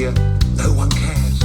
media, no one cares.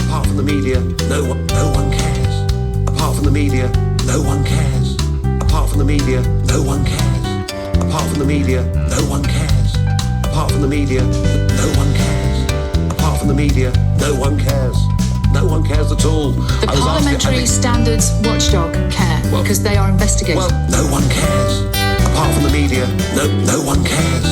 Apart from the media, no one cares. Apart from the media, no one cares. Apart from the media, no one cares. Apart from the media, no one cares. Apart from the media, no one cares. Apart from the media, no one cares. No one cares at all. The Parliamentary Standards Watchdog care because they are investigating. Well, no one cares. Apart from the media, no one cares.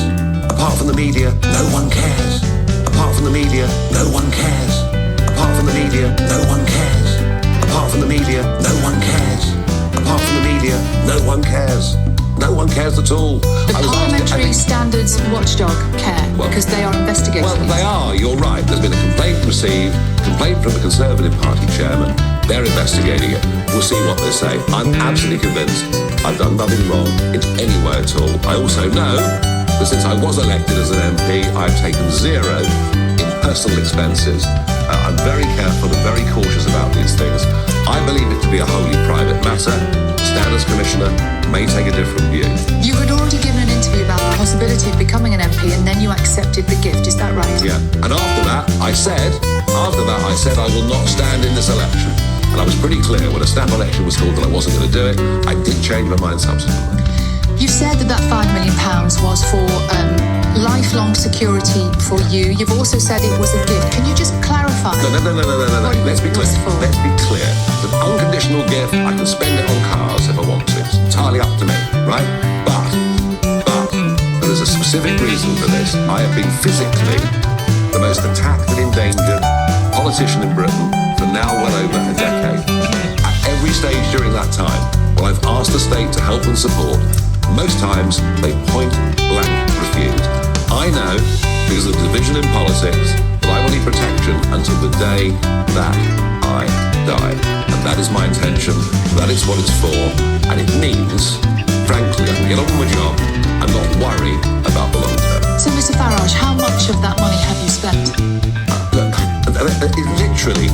Apart from the media, no one cares. Apart from the media, no one cares. Apart from the media, no one cares. Apart from the media, no one cares. Apart from the media, no one cares. No one cares at all. The Parliamentary Standards Watchdog care because they are investigating. Well, they are, you're right. There's been a complaint received, complaint from the Conservative Party chairman. They're investigating it. We'll see what they say. I'm absolutely convinced I've done nothing wrong in any way at all. I also know that since I was elected as an MP, I've taken zero in personal expenses. I'm very careful and very cautious about these things. I believe it to be a wholly private matter. Standards Commissioner may take a different view. You had already given an interview about the possibility of becoming an MP and then you accepted the gift, is that right? Yeah, and after that I said I will not stand in this election. And I was pretty clear when a snap election was called that I wasn't going to do it. I did change my mind subsequently. You said that £5 million was for lifelong security for you. You've also said it was a gift. Can you just clarify? No. Let's be clear. Let's be clear. It's an unconditional gift. I can spend it on cars if I want to. It's entirely up to me, right? But there's a specific reason for this. I have been physically the most attacked and endangered politician in Britain for now well over a decade. At every stage during that time, when I've asked the state to help and support, most times they point blank refuse. I know, because of the division in politics, that I will need protection until the day that I die. And that is my intention, that is what it's for, and it means, frankly, I can get on with my job and not worry about the long term. So, Mr. Farage, how much of that money have you spent? Look, it's literally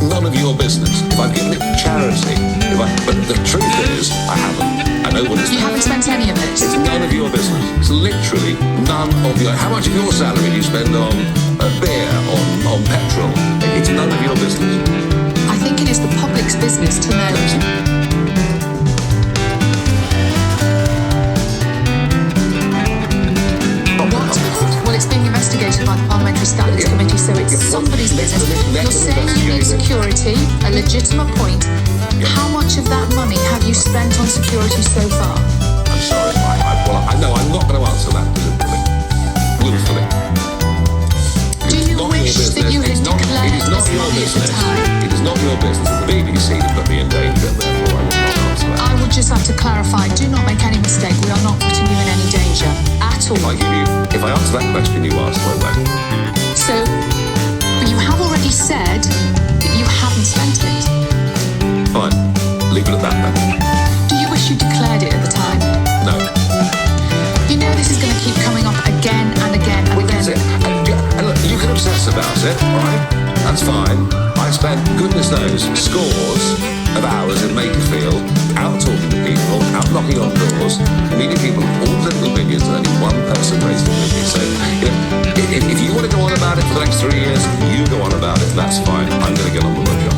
none of your business. If I've given it to charity, but the truth is, I haven't. I know what it's. You haven't spent any of it? It's none of your business. It's literally none of your. How much of your salary do you spend on beer, on petrol? It's none of your business. I think it is the public's business to know. Well, it's being investigated by the Parliamentary Standards Committee, so it's somebody's business. You're saying you need security, a legitimate point. How much of that money have you spent on security so far? I'm sorry, I know I'm not going to answer that willfully. Do you wish that you had declared this money at the time? It is not your business. The BBC to put me in danger, therefore I will not answer that. I would just have to clarify, do not make any mistake, we are not putting you in any danger at all. If I answer that question you asked, I won't. So, but you have already said that you haven't spent it. Fine, leave it at that then. Do you wish you declared it at the time? No. You know this is going to keep coming up again and again and again. And look, you can obsess about it, right? That's fine. I spent, goodness knows, scores of hours in Makerfield, out talking to people, out knocking on doors, meeting people of all political opinions, and only one person raised an opinion. So, if you want to go on about it for the next 3 years, you go on about it, that's fine. I'm going to get on with my job.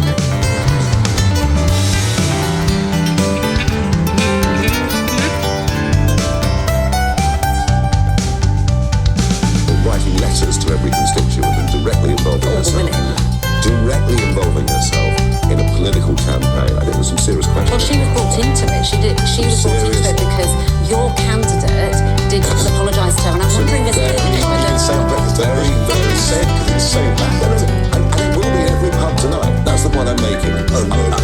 Writing letters to every constituent and directly involving herself in a political campaign. I think there's some serious questions. Well, she was brought into it. She was brought into it because your candidate did apologise to her, and I'm wondering if it sounds very, very sad because it's so bad. And it will be every pub tonight. That's the point I'm making.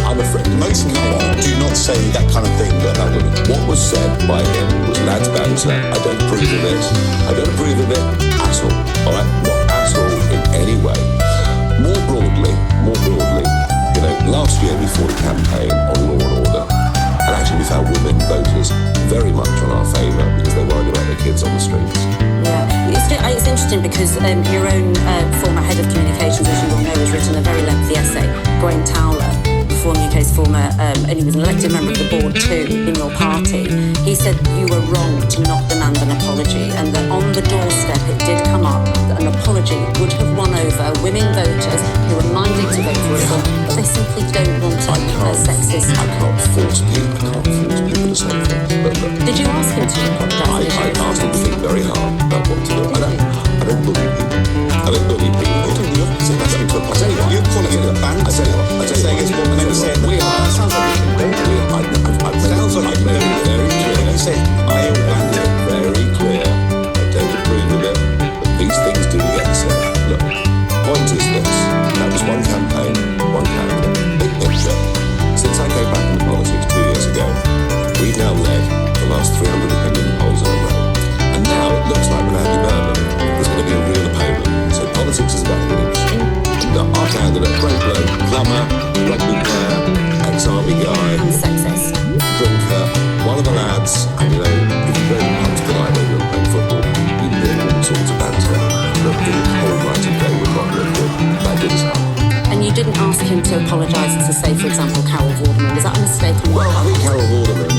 I'm afraid most men do not say that kind of thing about that woman. What was said by him was lads banter. I don't approve of it. I don't approve of it at all. All right, not at all in any way. More broadly, last year we fought a campaign on law and order, and actually we found women voters very much on our favour because they're worried about their kids on the streets. Yeah, it's interesting because your own former head of communications, as you will know, has written a very lengthy essay, Graham Towler, the UK's former, and he was an elected member of the board too in your party. He said you were wrong to not demand an apology, and that on the doorstep it did come up that an apology would have won over force people to say things. But Did you ask him to apologise? I asked him to think very hard about what to do. I don't bully people. I don't bully people. I do the opposite. I tell you what, you're calling it a band. I tell you what, saying it's what men say. We are. Sounds like we can do it. Sounds like I've made it very clear. You say, I am very clear. I don't approve of it. But these things do get said. Look, point is this. That was one campaign, one character. Big picture. Since I came back into politics 2 years ago, we've now led the last 300 opinion polls in a row. And now it looks like Randy Berman is going to be a real opponent. So politics is about to get interesting. Our candidate, great bloke, plumber, rugby player, ex-army guy, And sexist. drinker, one of the lads, and you know, if you go to pubs tonight when you're playing football, you can hear all sorts of banter. Look, the whole night and day would not look good. That did as hell. And you didn't ask him to apologise to, say, for example, Carol Vorderman. Was that a mistake on your Well, I part? think Carol Vorderman,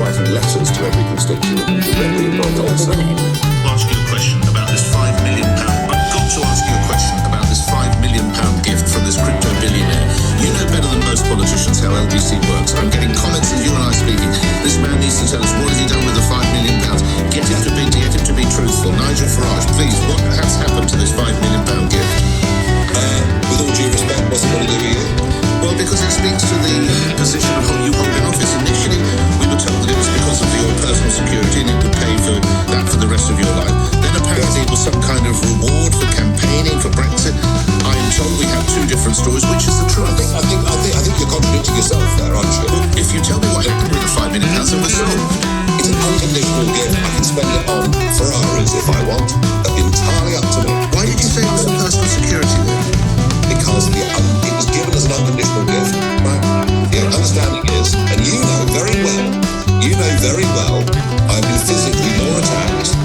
writing letters to every constituent and directly involved in Or it. women? Ask you a question about this £5 million. I've got to ask you a question about this £5 million gift from this crypto billionaire. You know better than most politicians how LBC works. I'm getting comments as you and I speaking. This man needs to tell us what has he done with the £5 million. Get him to be truthful. Nigel Farage, please, what has happened to this £5 million gift? With all due respect, what's it got to do with you? Well, because it speaks to the position of you hold in office. Initially, we were told that it was because of your personal security and it would pay for that for the rest of your life. Then apparently it was some kind of reward for campaigning for Brexit. I'm told we have two different stories. Which is the truth? I think you're contradicting yourself there, aren't you? If you tell me what happened with the £5 million, then we're solved. It's an unconditional gift. I can spend it on Ferraris if I want. That's entirely up to me. Why did you say it was for personal security then? Because it was given as an unconditional gift, right? The understanding is, and you know very well, I've been physically more attacked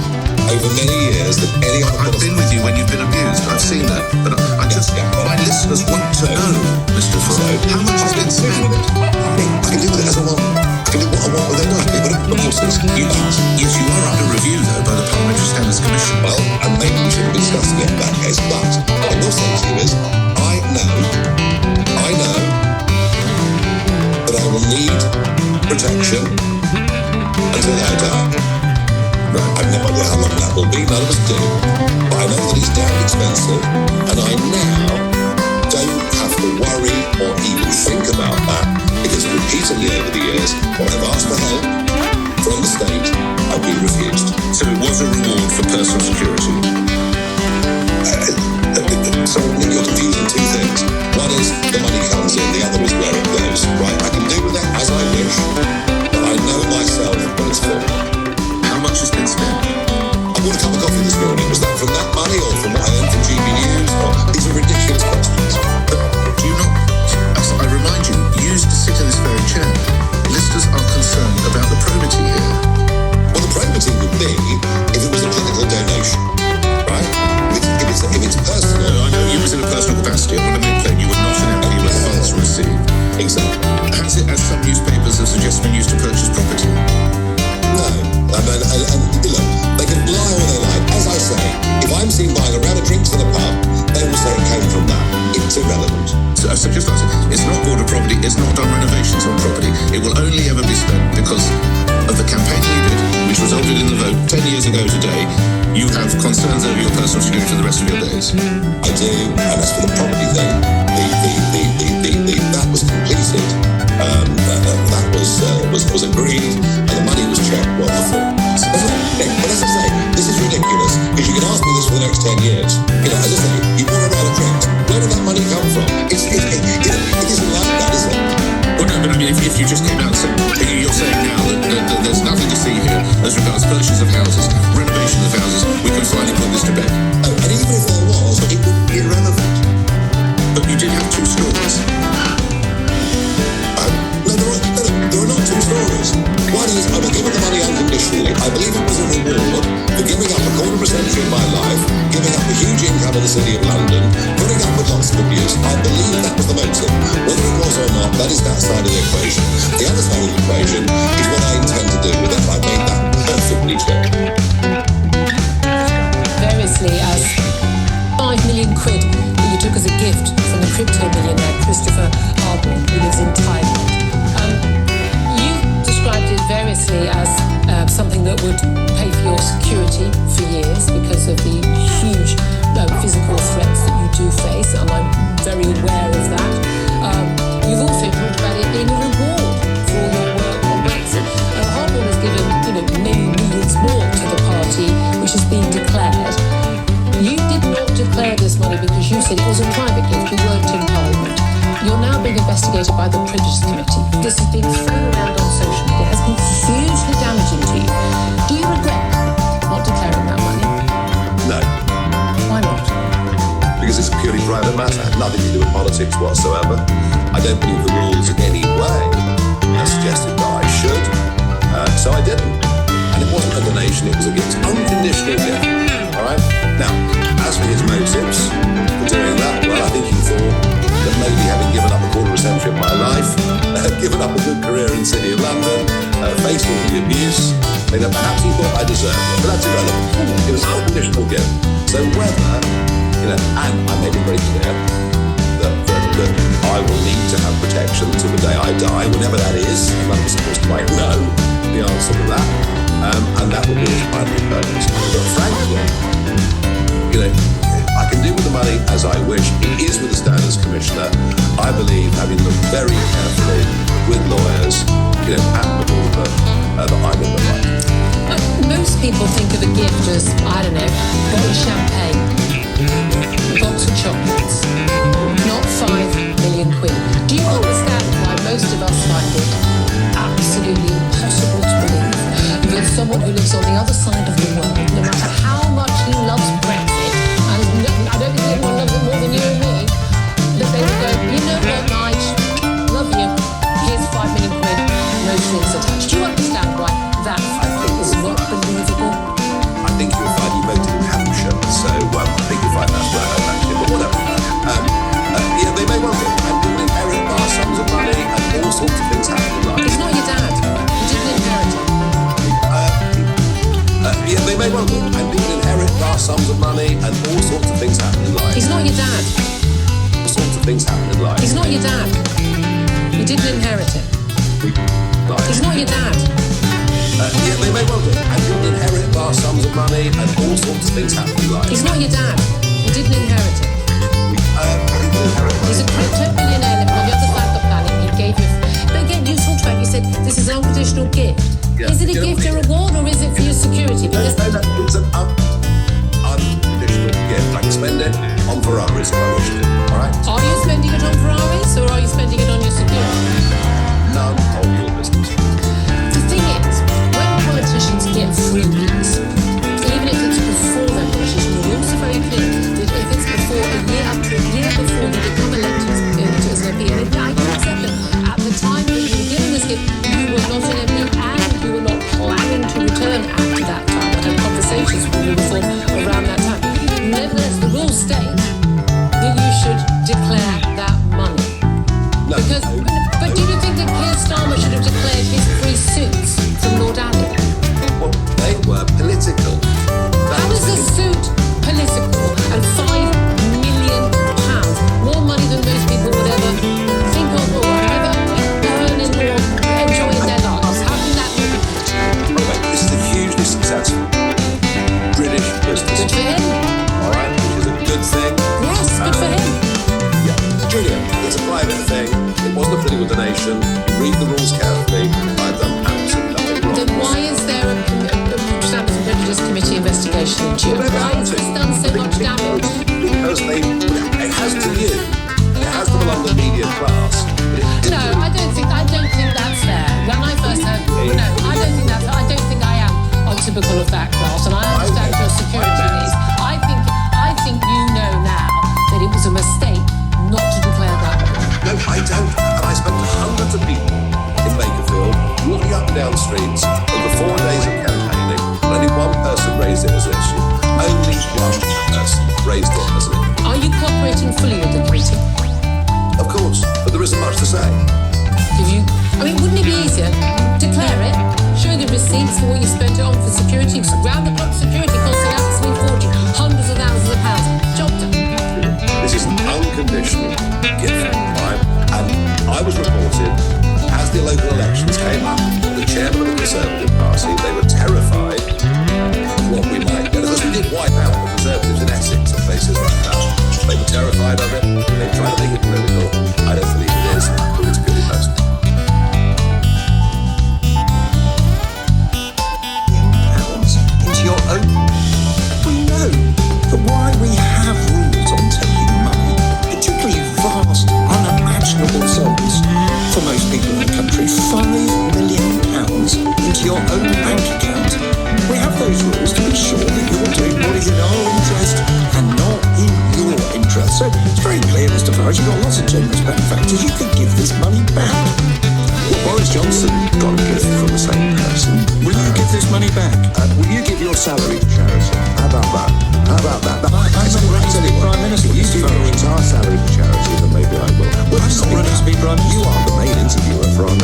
over many years than any other I've been with you when you've been abused. I've seen that. But my listeners want to know, Mr. Farage, how much has been spent? I can do it as I want. I can do what I want with their money. But of course, Yes, you are under review, though, by the Parliamentary Standards Commission. well, and maybe we shouldn't be discussing it in that case, but what I will say to you is, I know that I will need protection until I die. Right. I've no idea how long that will be, none of us do. But I know that it's damn expensive, and I now don't have to worry or even think about that, because repeatedly over the years, when I've asked for help from the state, I've been refused. So it was a reward for personal security. So you're confusing two things. One is the money comes in, the other is where it goes. Right, I can do with that as I wish, but I know myself when it's for. How much has been spent? I bought a cup of coffee this morning. Was that from that money or from what I earned from GB News? Or, these are ridiculous questions. Do you not, as I remind you, you used to sit in this very chair. Listeners are concerned about the probity here. Well, the probity would be if it was a political donation, right? If it's personal. No, I know you was in a personal capacity. I want to make clear you were not an MP when funds were received. Exactly. Has it, as some newspapers have suggested, been used to purchase property? No. And look, they can lie all they like. As I say, if I'm seen buying a round of drinks in a pub, they will say it came from that. It's irrelevant. So just like I said, it's not bought a property, it's not done renovations on property. It will only ever be spent because of the campaigning you did, which resulted in the vote 10 years ago today. You have concerns over your personal security for the rest of your days. I do, and as for the property thing, that was completed. That was agreed, and the money was checked well before. But as I say, this is ridiculous because you can ask me this for the next 10 years. You know, as I say, you bought a round of drinks. Where did that money come from? It isn't like that, is it? Well, no, but I mean, if you just came out and said, you're saying now that there's nothing to see here as regards purchase of houses, renovation of houses, we can finally put this to bed. And even if there was, it would be irrelevant. But you did have two stories. No, there are not two stories. One is I was given the money unconditionally. I believe it was a reward for giving up a quarter of a century of my life, giving up a huge income in the city of London, putting up with lots of abuse. I believe that was the motive. Whether it was or not, that is that side of the equation. The other side of the equation is what I intend to do with it. I made that perfectly clear. Variously as £5 million that you took as a gift from the crypto billionaire Christopher Arbor, who lives in Thailand. you said it was a private gift. We weren't in Parliament. You're now being investigated by the Privileges Committee. This has been thrown around on social media. It has been hugely damaging to you. Do you regret not declaring that money? No, Why not? because it's a purely private matter. It had nothing to do with politics whatsoever. I don't believe the rules in any way suggested that I should, so I didn't. And it wasn't a donation, it was a gift, unconditional gift. All right? Now, as for his motives for doing that, well, I think he thought that maybe having given up a quarter of a century of my life, given up a good career in the City of London, faced all the abuse, that perhaps he thought I deserved it. But that's irrelevant. It was an unconditional gift. So whether, and I made it very clear that I will need to have protection until the day I die, whenever that is, and that was supposed to know the answer to that, and that will be his primary purpose. But frankly, I can do with the money as I wish. It is with the Standards Commissioner. I believe, having looked very carefully with lawyers, at the border, that I'm in the right. Most people think of a gift as, I don't know, a bottle of champagne, a box of chocolates, not 5 million quid. Do you understand why most of us find it absolutely impossible to believe that someone who lives on the other side of the world, no matter how much he loves Brexit, and I don't think anyone loves it more than you and me, that they would go, you know what, Nige, love you, here's 5 million quid, no strings attached. Do you understand why that is not believable? I think you'll find you voted in Hampshire, so I think you'll find that's where I'm actually, but whatever. They may well do, and people inherit vast sums of money, and all sorts of things happen in life. It's not your dad. You didn't inherit it. They may well do, and people inherit vast sums of money, and all sorts of things happen in life. He's not your dad. All sorts of things happen in life. He's not your dad. You didn't inherit it. He's not your dad. They may well do, and people inherit vast sums of money, and all sorts of things happen in life. He's not your dad. You didn't inherit it. People inherit money. He's a crypto billionaire living on the other side of the planet. He gave you. But again, you talked about. You said this is an unconditional gift. Yeah. Is it a gift, a reward, or is it for your security? Because No, it's an unconditional gift. I can spend it on Ferraris if I wish to. All right? are you spending it on Ferraris, or are you spending it on your security? None of your business. The thing is, when politicians get freebies, even if it's before they're politicians, the rules are very clear that if it's before a year before they become elected as an MP, and I can accept that at the time that you were given this gift, you were not an MP and you were not planning to return after that time. I had conversations with you before around that time. Nevertheless, the rules state that you should declare that money. No. But do you think that Keir Starmer should have declared his free suits from Lord Allen? Well, they were political. How is a suit political and £5 million, more money than most people would ever think of or ever earn in or enjoy in their lives? How can that be political? This is a hugely successful British business. Good for him. All right? Which is a good thing. Yes, good for him. Yeah. Julia, it's a private thing. It wasn't a political donation. You read the rules carefully. I've done absolutely nothing wrong. Then why is there a Standards and Privileges Committee investigation into you? Why has this done so much damage? Because it has to you. It has to the London media class. But it didn't. No, I don't think that's fair. When I first heard, no, I don't think I am on typical of that class, and I understand your security needs. I think you know now that it was a mistake not to declare that. No, I don't. And I spent hundreds of people in Bakerfield walking up and down streets over 4 days of campaigning, and only one person raised it as an issue. Only one person raised it as an issue. Are you cooperating fully with the committee? Of course, but there isn't much to say. Wouldn't it be easier? Declare it, show the receipts for what you spent it on for security, round-the-clock security costing absolute fortune, hundreds of thousands of pounds. Job done. This is an unconditional gift, right? And I was reported, as the local elections came up, the chairman of the Conservative Party, they were terrified of what we might get. Because we did wipe out the Conservatives in Essex and places like that. They were terrified of it. They tried to make it political. I don't believe it is. I believe it's purely personal. Into your own. We know that why we have rules on taking Boris, you've got lots of generous benefactors. You could give this money back. Well, Boris Johnson got a gift from the same person. Will you give this money back? Will you give your salary to charity? How about that? I'm not running to be Prime Minister. If you give your entire salary to charity, then maybe I will. I'm not running to be Prime Minister. You are the main interviewer for our